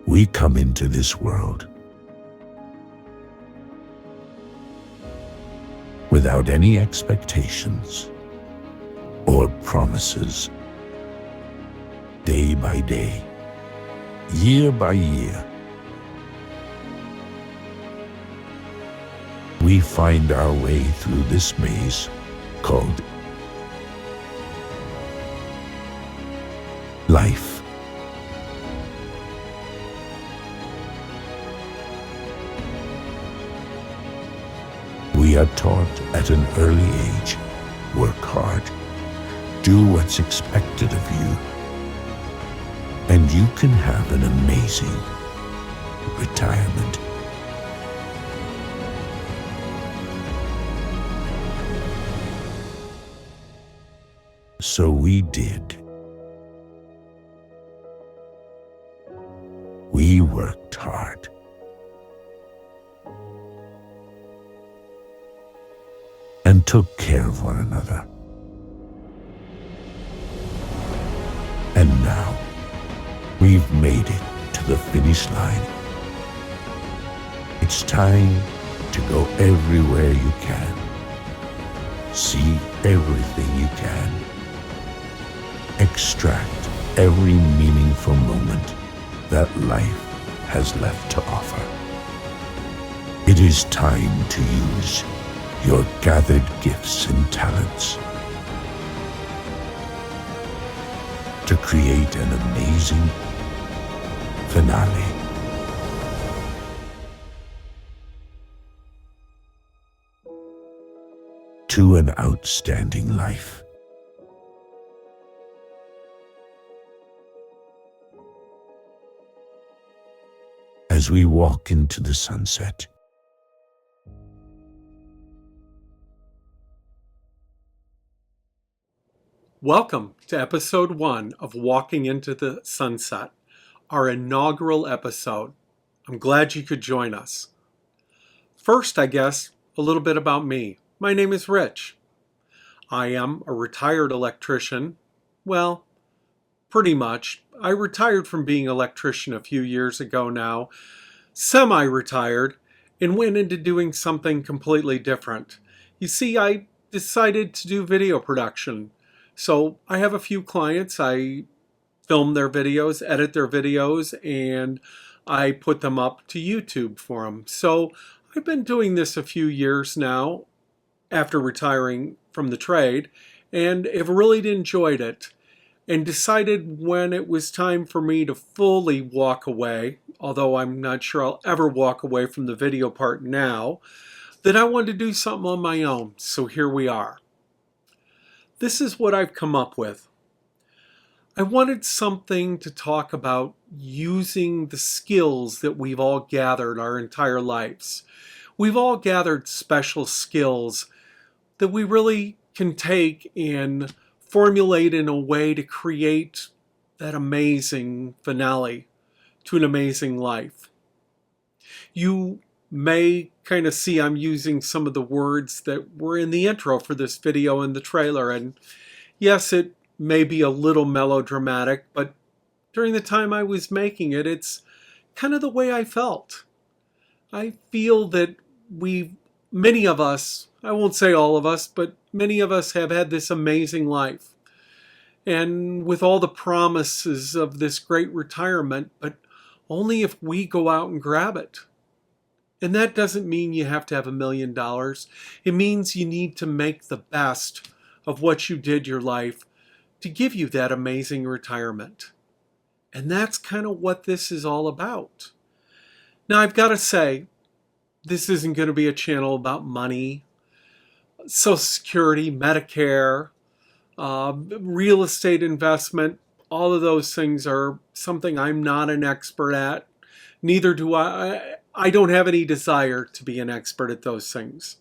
We come into this world without any expectations or promises. Day by day, year by year, we find our way through this maze called life. We are taught at an early age, work hard, do what's expected of you, and you can have an amazing retirement. So we did. We worked hard. And took care of one another. And now, we've made it to the finish line. It's time to go everywhere you can. See everything you can. Extract every meaningful moment that life has left to offer. It is time to use your gathered gifts and talents to create an amazing finale. To an outstanding life. As we walk into the sunset, welcome to episode 1 of Walking into the Sunset, our inaugural episode. I'm glad you could join us. First, I guess, a little bit about me. My name is Rich. I am a retired electrician. Well, pretty much. I retired from being an electrician a few years ago now, semi-retired, and went into doing something completely different. You see, I decided to do video production. So I have a few clients. I film their videos, edit their videos, and I put them up to YouTube for them. So I've been doing this a few years now after retiring from the trade, and have really enjoyed it, and decided when it was time for me to fully walk away, although I'm not sure I'll ever walk away from the video part now, that I wanted to do something on my own. So here we are. This is what I've come up with. I wanted something to talk about using the skills that we've all gathered our entire lives. We've all gathered special skills that we really can take and formulate in a way to create that amazing finale to an amazing life. You may kind of see I'm using some of the words that were in the intro for this video and the trailer, and yes, it may be a little melodramatic, but during the time I was making it, it's kind of the way I felt. I feel that many of us, I won't say all of us, but many of us have had this amazing life, and with all the promises of this great retirement, but only if we go out and grab it. And that doesn't mean you have to have $1 million. It means you need to make the best of what you did your life to give you that amazing retirement. And that's kind of what this is all about. Now, I've got to say, this isn't going to be a channel about money, Social Security, Medicare, real estate investment. All of those things are something I'm not an expert at. Neither do I. I don't have any desire to be an expert at those things.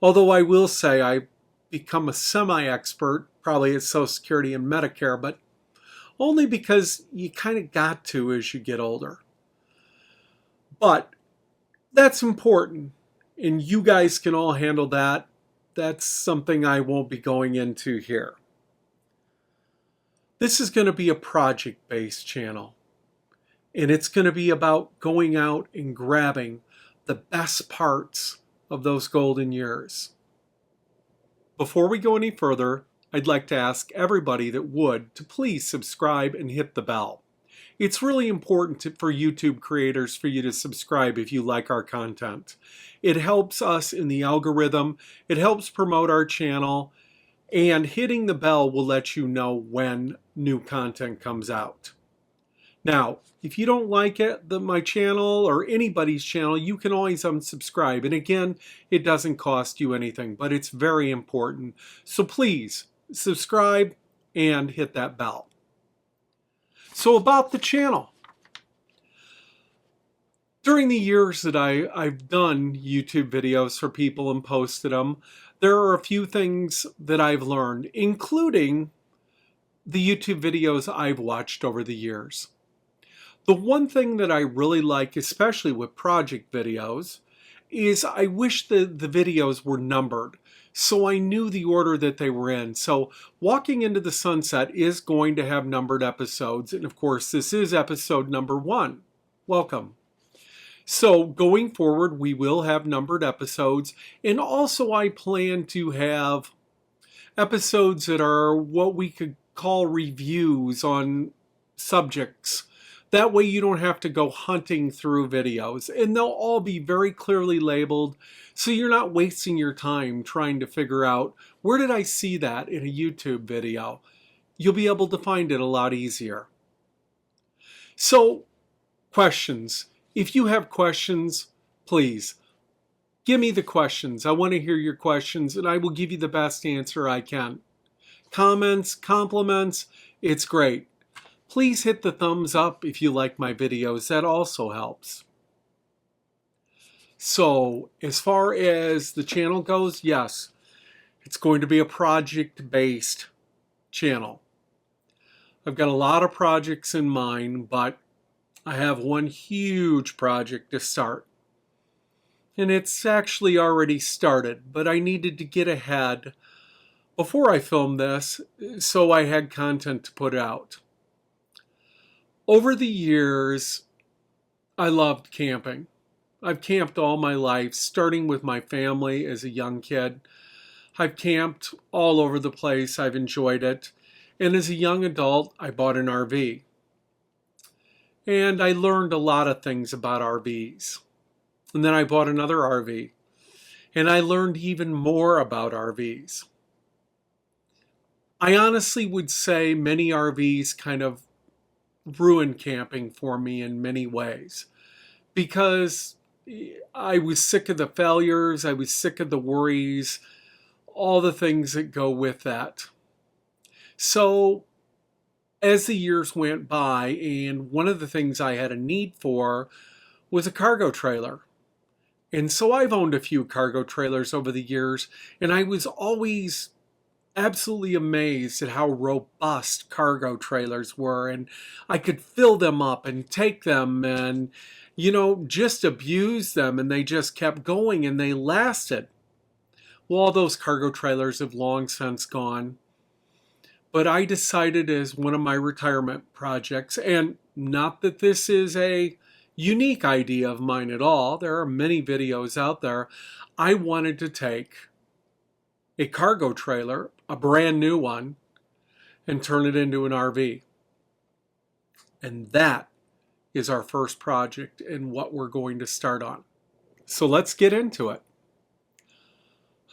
Although I will say I've become a semi-expert, probably at Social Security and Medicare, but only because you kind of got to as you get older. But that's important, and you guys can all handle that. That's something I won't be going into here. This is going to be a project-based channel, and it's going to be about going out and grabbing the best parts of those golden years. Before we go any further, I'd like to ask everybody that would to please subscribe and hit the bell. It's really important for YouTube creators for you to subscribe if you like our content. It helps us in the algorithm, it helps promote our channel, and hitting the bell will let you know when new content comes out. Now, if you don't like my channel or anybody's channel, you can always unsubscribe. And again, it doesn't cost you anything, but it's very important. So please subscribe and hit that bell. So about the channel. During the years that I've done YouTube videos for people and posted them, there are a few things that I've learned, including the YouTube videos I've watched over the years. The one thing that I really like, especially with project videos, is I wish the videos were numbered so I knew the order that they were in. So Walking into the Sunset is going to have numbered episodes, and of course this is episode number 1. Welcome. So going forward we will have numbered episodes, and also I plan to have episodes that are what we could call reviews on subjects. That way you don't have to go hunting through videos, and they'll all be very clearly labeled, so you're not wasting your time trying to figure out, where did I see that in a YouTube video? You'll be able to find it a lot easier. So, questions. If you have questions, please, give me the questions. I want to hear your questions, and I will give you the best answer I can. Comments, compliments, it's great. Please hit the thumbs up if you like my videos. That also helps. So, as far as the channel goes, yes, it's going to be a project-based channel. I've got a lot of projects in mind, but I have one huge project to start. And it's actually already started, but I needed to get ahead before I filmed this, so I had content to put out. Over the years, I loved camping. I've camped all my life, starting with my family as a young kid. I've camped all over the place. I've enjoyed it. And as a young adult, I bought an RV. And I learned a lot of things about RVs. And then I bought another RV. And I learned even more about RVs. I honestly would say many RVs kind of ruined camping for me in many ways, because I was sick of the failures, I was sick of the worries, all the things that go with that. So as the years went by, and one of the things I had a need for was a cargo trailer. And so I've owned a few cargo trailers over the years, and I was always absolutely amazed at how robust cargo trailers were, and I could fill them up and take them and, just abuse them, and they just kept going and they lasted. Well, all those cargo trailers have long since gone, but I decided as one of my retirement projects, and not that this is a unique idea of mine at all, there are many videos out there, I wanted to take a cargo trailer, a brand new one, and turn it into an RV. And that is our first project and what we're going to start on. So let's get into it.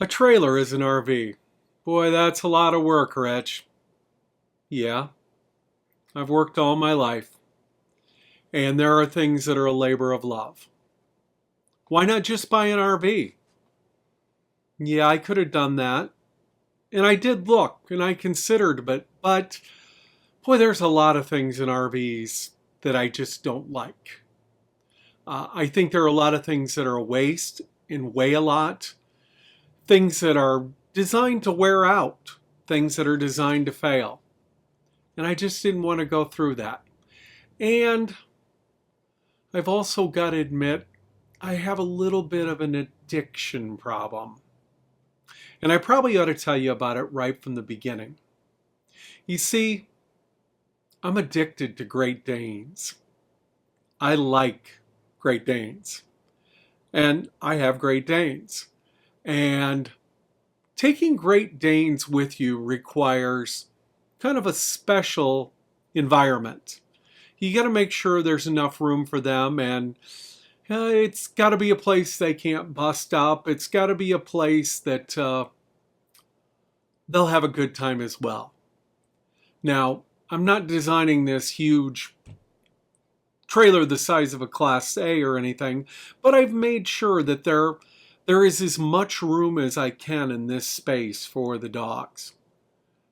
A trailer is an RV. Boy, that's a lot of work, Rich. Yeah, I've worked all my life. And there are things that are a labor of love. Why not just buy an RV? Yeah, I could have done that. And I did look, and I considered, but boy, there's a lot of things in RVs that I just don't like. I think there are a lot of things that are a waste and weigh a lot. Things that are designed to wear out. Things that are designed to fail. And I just didn't want to go through that. And I've also got to admit, I have a little bit of an addiction problem. And I probably ought to tell you about it right from the beginning. You see, I'm addicted to Great Danes. I like Great Danes. And I have Great Danes. And taking Great Danes with you requires kind of a special environment. You got to make sure there's enough room for them, and it's got to be a place they can't bust up. It's got to be a place that they'll have a good time as well. Now, I'm not designing this huge trailer the size of a Class A or anything, but I've made sure that there is as much room as I can in this space for the dogs.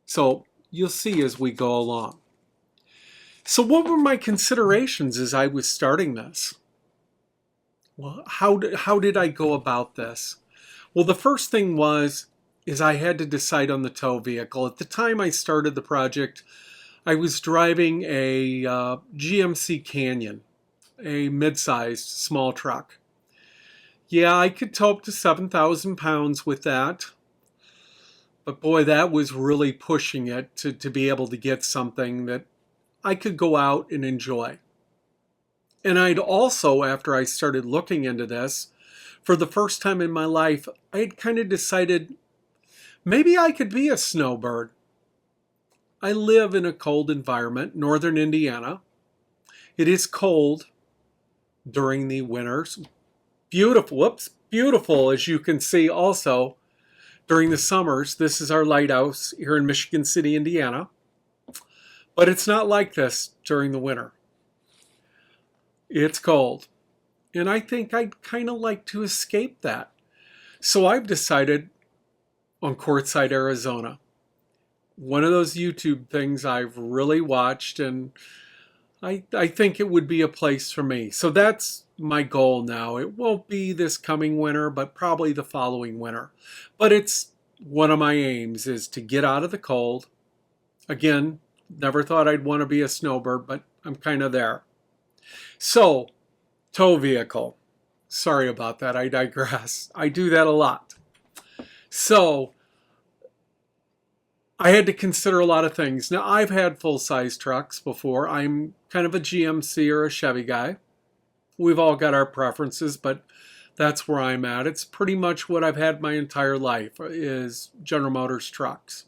So you'll see as we go along. So what were my considerations as I was starting this? Well, how did I go about this? Well, the first thing is I had to decide on the tow vehicle. At the time I started the project, I was driving a GMC Canyon, a mid-sized small truck. Yeah, I could tow up to 7,000 pounds with that. But boy, that was really pushing it to be able to get something that I could go out and enjoy. And I'd also, after I started looking into this, for the first time in my life, I had kind of decided maybe I could be a snowbird. I live in a cold environment, northern Indiana. It is cold during the winters. Beautiful, as you can see also during the summers. This is our lighthouse here in Michigan City, Indiana. But it's not like this during the winter. It's cold. And I think I'd kind of like to escape that. So I've decided on Quartzsite, Arizona. One of those YouTube things I've really watched, and I think it would be a place for me. So that's my goal now. It won't be this coming winter, but probably the following winter. But it's one of my aims is to get out of the cold. Again, never thought I'd want to be a snowbird, but I'm kind of there. So, tow vehicle. Sorry about that, I digress. I do that a lot. So, I had to consider a lot of things. Now, I've had full-size trucks before. I'm kind of a GMC or a Chevy guy. We've all got our preferences, but that's where I'm at. It's pretty much what I've had my entire life is General Motors trucks.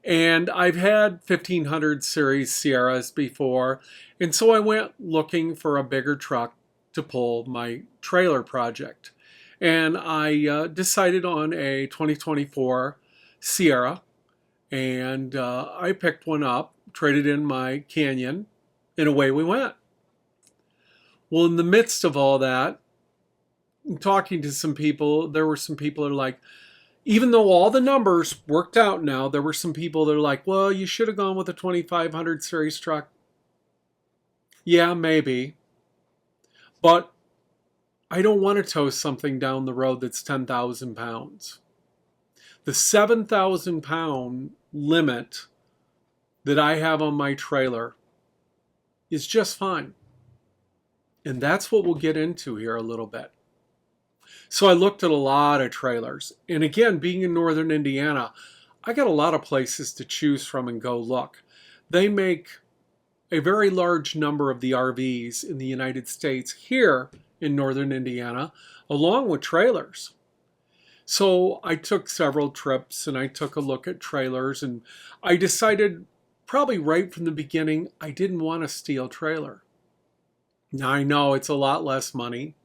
And I've had 1500 series Sierras before, and so I went looking for a bigger truck to pull my trailer project. And I decided on a 2024 Sierra, and I picked one up, traded in my Canyon, and away we went. Well, in the midst of all that, talking to some people, there were some people that are like, even though all the numbers worked out now, there were some people that are like, well, you should have gone with a 2500 series truck. Yeah, maybe. But I don't want to tow something down the road that's 10,000 pounds. The 7,000 pound limit that I have on my trailer is just fine. And that's what we'll get into here a little bit. So I looked at a lot of trailers. And again, being in northern Indiana, I got a lot of places to choose from and go look. They make a very large number of the RVs in the United States here in northern Indiana, along with trailers. So I took several trips and I took a look at trailers, and I decided probably right from the beginning I didn't want a steel trailer. Now I know it's a lot less money.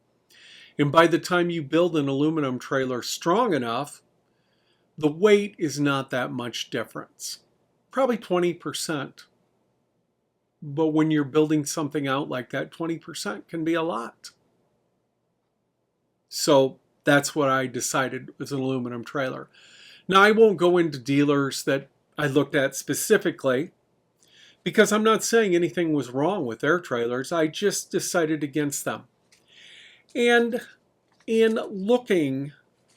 And by the time you build an aluminum trailer strong enough, the weight is not that much difference. Probably 20%. But when you're building something out like that, 20% can be a lot. So that's what I decided was an aluminum trailer. Now I won't go into dealers that I looked at specifically, because I'm not saying anything was wrong with their trailers. I just decided against them. And in looking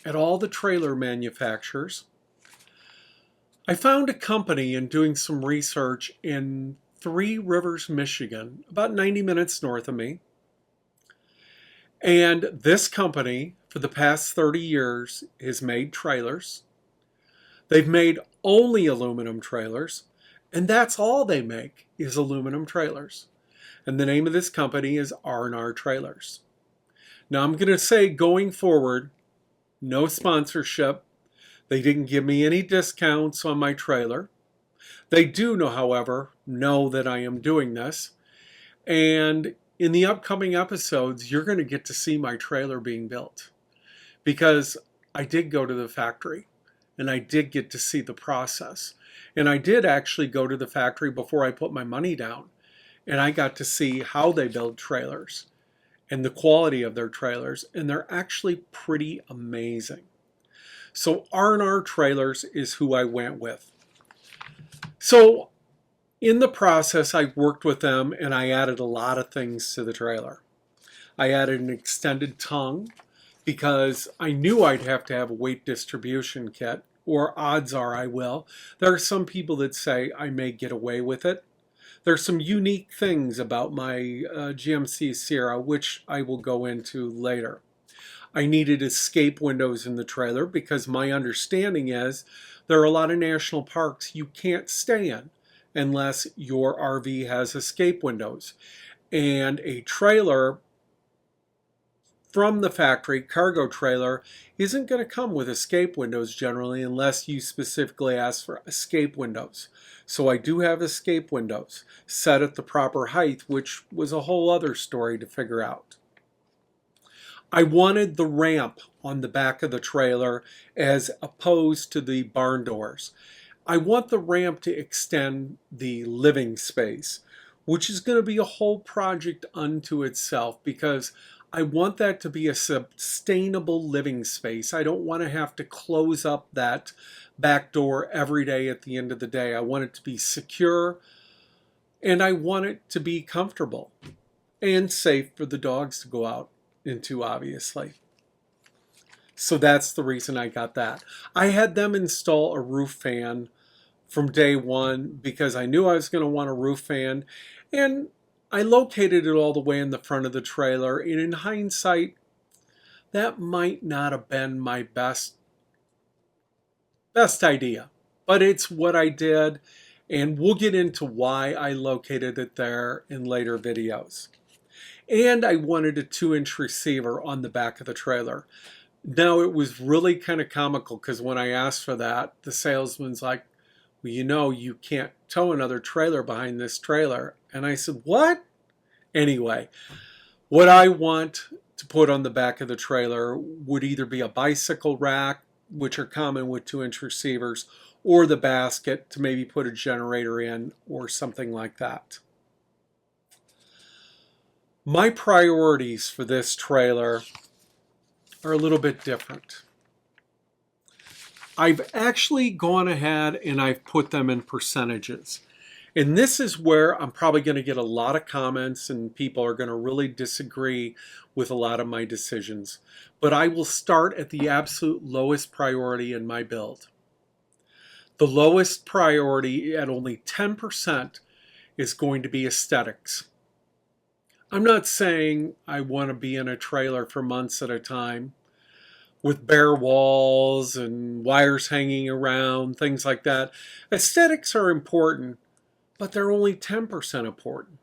at all the trailer manufacturers, I found a company in doing some research in Three Rivers, Michigan, about 90 minutes north of me. And this company, for the past 30 years, has made trailers. They've made only aluminum trailers. And that's all they make is aluminum trailers. And the name of this company is R&R Trailers. Now I'm going to say going forward, no sponsorship. They didn't give me any discounts on my trailer. They do know, however, know that I am doing this. And in the upcoming episodes, you're going to get to see my trailer being built. Because I did go to the factory and I did get to see the process. And I did actually go to the factory before I put my money down. And I got to see how they build trailers and the quality of their trailers. And they're actually pretty amazing. So R&R Trailers is who I went with. So in the process, I worked with them and I added a lot of things to the trailer. I added an extended tongue because I knew I'd have to have a weight distribution kit, or odds are I will. There are some people that say I may get away with it. There's some unique things about my GMC Sierra, which I will go into later. I needed escape windows in the trailer because my understanding is there are a lot of national parks you can't stay in unless your RV has escape windows. And a trailer from the factory, cargo trailer, isn't going to come with escape windows generally unless you specifically ask for escape windows. So I do have escape windows set at the proper height, which was a whole other story to figure out. I wanted the ramp on the back of the trailer as opposed to the barn doors. I want the ramp to extend the living space, which is going to be a whole project unto itself because I want that to be a sustainable living space. I don't want to have to close up that back door every day at the end of the day. I want it to be secure and I want it to be comfortable and safe for the dogs to go out into, obviously. So that's the reason I got that. I had them install a roof fan from day one because I knew I was going to want a roof fan, and I located it all the way in the front of the trailer, and in hindsight, that might not have been my best idea, but it's what I did, and we'll get into why I located it there in later videos. And I wanted a 2-inch receiver on the back of the trailer. Now, it was really kind of comical because when I asked for that, the salesman's like, well, you know, you can't tow another trailer behind this trailer. And I said, what? Anyway, what I want to put on the back of the trailer would either be a bicycle rack, which are common with 2-inch receivers, or the basket to maybe put a generator in or something like that. My priorities for this trailer are a little bit different. I've actually gone ahead and I've put them in percentages. And this is where I'm probably going to get a lot of comments and people are going to really disagree with a lot of my decisions. But I will start at the absolute lowest priority in my build. The lowest priority at only 10% is going to be aesthetics. I'm not saying I want to be in a trailer for months at a time with bare walls and wires hanging around, things like that. Aesthetics are important, but they're only 10% important.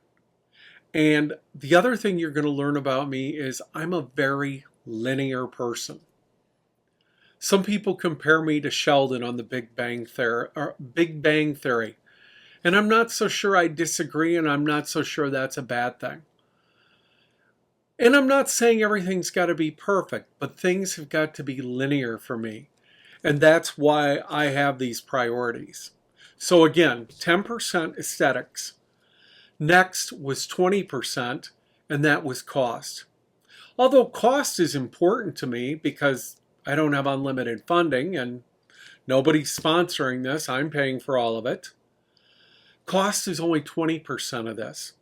And the other thing you're going to learn about me is I'm a very linear person. Some people compare me to Sheldon on the Big Bang Theory. And I'm not so sure I disagree, and I'm not so sure that's a bad thing. And I'm not saying everything's got to be perfect, but things have got to be linear for me. And that's why I have these priorities. So again, 10% aesthetics. Next was 20%, and that was cost. Although cost is important to me because I don't have unlimited funding and nobody's sponsoring this, I'm paying for all of it. Cost is only 20% of this.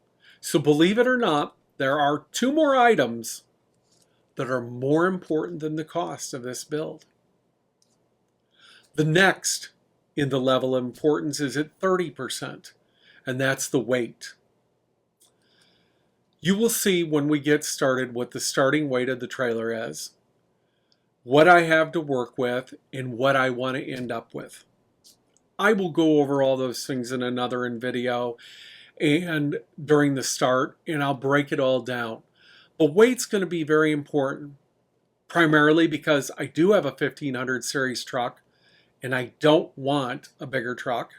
So believe it or not, there are 2 more items that are more important than the cost of this build. The next in the level of importance is at 30%, and that's the weight. You will see when we get started what the starting weight of the trailer is, what I have to work with, and what I want to end up with. I will go over all those things in another video and during the start, and I'll break it all down. But weight's going to be very important, primarily because I do have a 1500 series truck and I don't want a bigger truck.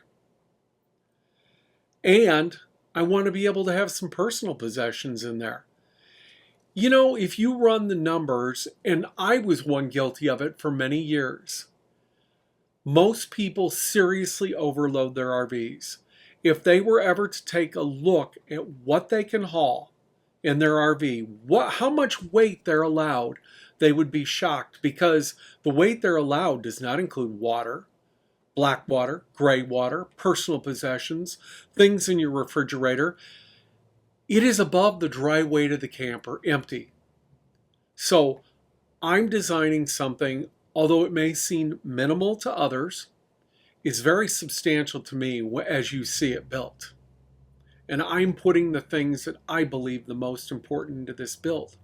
And I want to be able to have some personal possessions in there. You know, if you run the numbers, and I was one guilty of it for many years, most people seriously overload their RVs. If they were ever to take a look at what they can haul in their RV, how much weight they're allowed, they would be shocked, because the weight they're allowed does not include water, black water, gray water, personal possessions, things in your refrigerator. It is above the dry weight of the camper, empty. So I'm designing something, although it may seem minimal to others, is very substantial to me as you see it built. And I'm putting the things that I believe the most important into this build.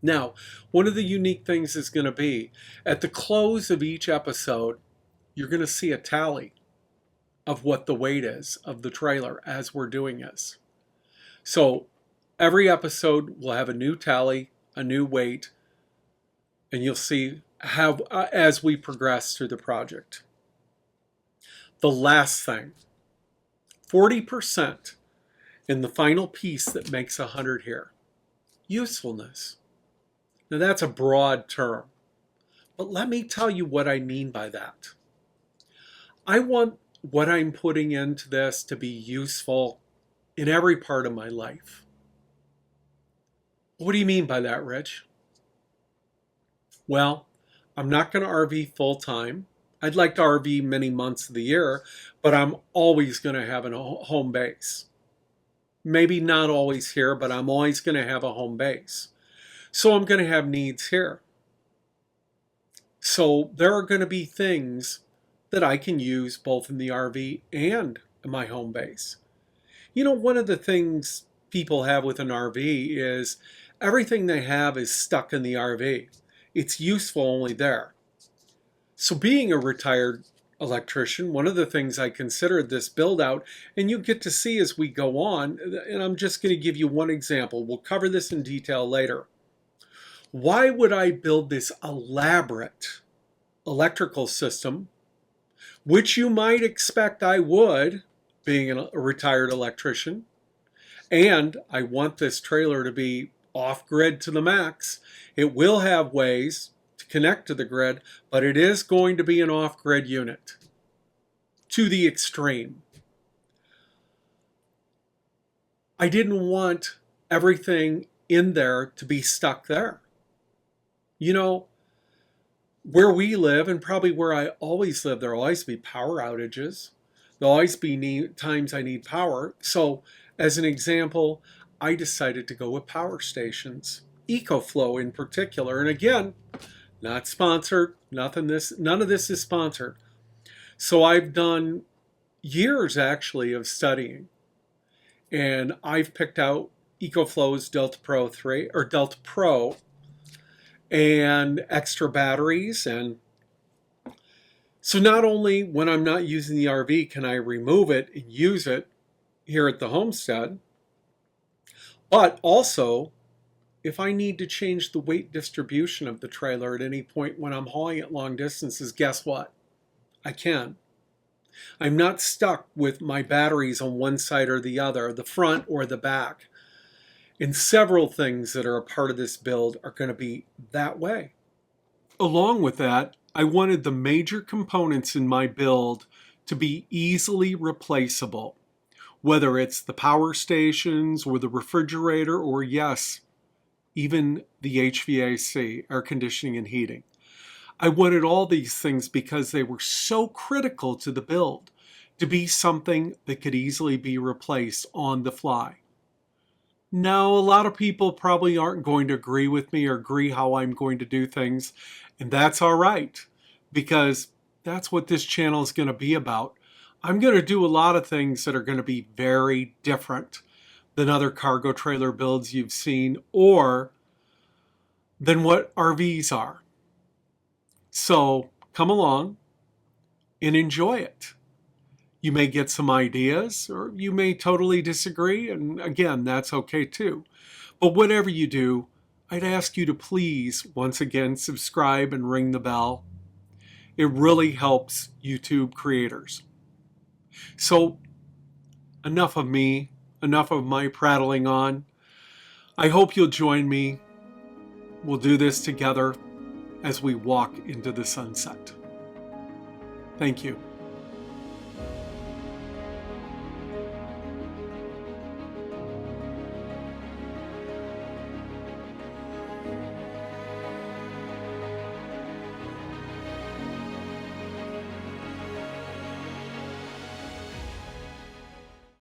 Now, one of the unique things is going to be, at the close of each episode, you're going to see a tally of what the weight is of the trailer as we're doing this. So every episode will have a new tally, a new weight, and you'll see how as we progress through the project. The last thing, 40% in the final piece that makes 100 here. Usefulness. Now that's a broad term, but let me tell you what I mean by that. I want what I'm putting into this to be useful in every part of my life. What do you mean by that, Rich? Well, I'm not going to RV full time. I'd like to RV many months of the year, but I'm always going to have a home base. Maybe not always here, but I'm always going to have a home base. So I'm going to have needs here. So there are going to be things that I can use both in the RV and in my home base. You know, one of the things people have with an RV is everything they have is stuck in the RV. It's useful only there. So being a retired electrician, one of the things I considered this build out, and you get to see as we go on, and I'm just going to give you one example. We'll cover this in detail later. Why would I build this elaborate electrical system, which you might expect I would, being a retired electrician, and I want this trailer to be off-grid to the max. It will have ways to connect to the grid, but it is going to be an off-grid unit to the extreme. I didn't want everything in there to be stuck there. You know, where we live, and probably where I always live, there will always be power outages. There'll always be times I need power. So, as an example, I decided to go with power stations, EcoFlow in particular. And again, not sponsored, none of this is sponsored. So I've done years actually of studying, and I've picked out EcoFlow's Delta Pro 3 or Delta Pro and extra batteries. And so not only when I'm not using the RV can I remove it and use it here at the homestead, but also if I need to change the weight distribution of the trailer at any point when I'm hauling it long distances, guess what? I can. I'm not stuck with my batteries on one side or the other, the front or the back. And several things that are a part of this build are going to be that way. Along with that, I wanted the major components in my build to be easily replaceable, whether it's the power stations or the refrigerator or, yes, even the HVAC, air conditioning and heating. I wanted all these things because they were so critical to the build to be something that could easily be replaced on the fly. Now, a lot of people probably aren't going to agree with me or agree how I'm going to do things, and that's all right, because that's what this channel is going to be about. I'm going to do a lot of things that are going to be very different than other cargo trailer builds you've seen or than what RVs are. So come along and enjoy it. You may get some ideas, or you may totally disagree, and again, that's okay too. But whatever you do, I'd ask you to please, once again, subscribe and ring the bell. It really helps YouTube creators. So, enough of me, enough of my prattling on. I hope you'll join me. We'll do this together as we walk into the sunset. Thank you.